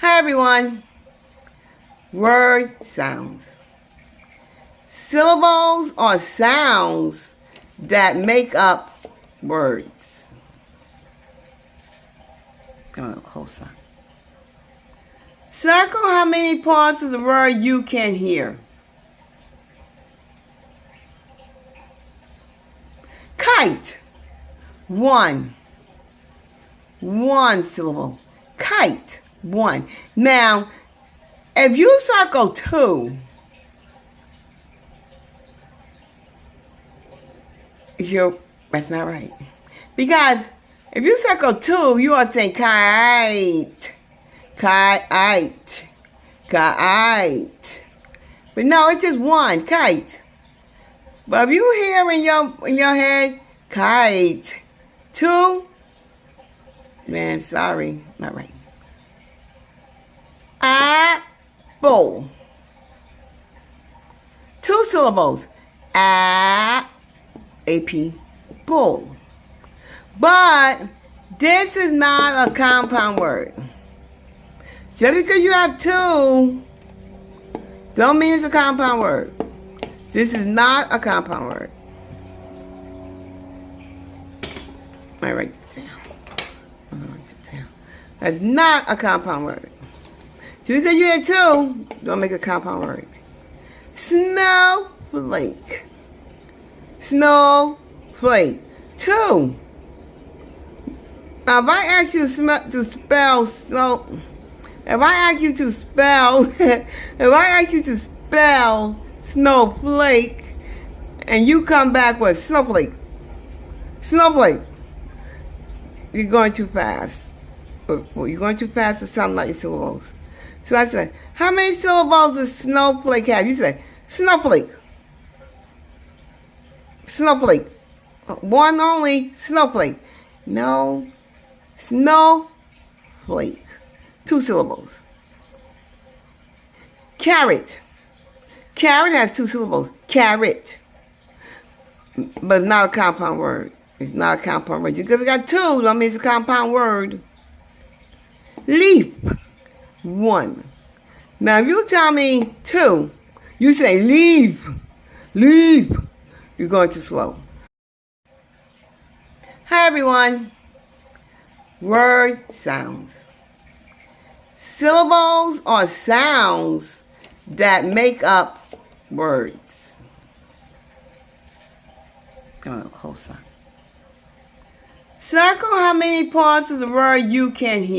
Hi everyone. Word sounds. Syllables are sounds that make up words. Come a little closer. Circle how many parts of the word you can hear. Kite. One syllable. Kite. One. Now, if you circle two, that's not right. Because if you circle two, you are saying kite, kite, kite. But no, it's just one, kite. But if you hear in your head, kite, two, man, sorry, not right. Apple. Two syllables. A-P, bull. But this is not a compound word. Just because you have two, don't mean it's a compound word. This is not a compound word. I write it down. That's not a compound word. Just because you have two, don't make a compound word. Snowflake. Snowflake. Two. Now, if I ask you to spell snow, if I ask you to spell snowflake, and you come back with snowflake, you're going too fast. You're going too fast for something like syllables. So I said, how many syllables does snowflake have? You say, snowflake. Snowflake. One only, snowflake. No, snowflake. Two syllables. Carrot. Carrot has two syllables. Carrot. But it's not a compound word. It's not a compound word. Because it got two, that means it's a compound word. Leaf. One. Now, if you tell me two, you say leave. Leave. You're going too slow. Hi, everyone. Word sounds. Syllables are sounds that make up words. Come a little closer. Circle how many parts of the word you can hear.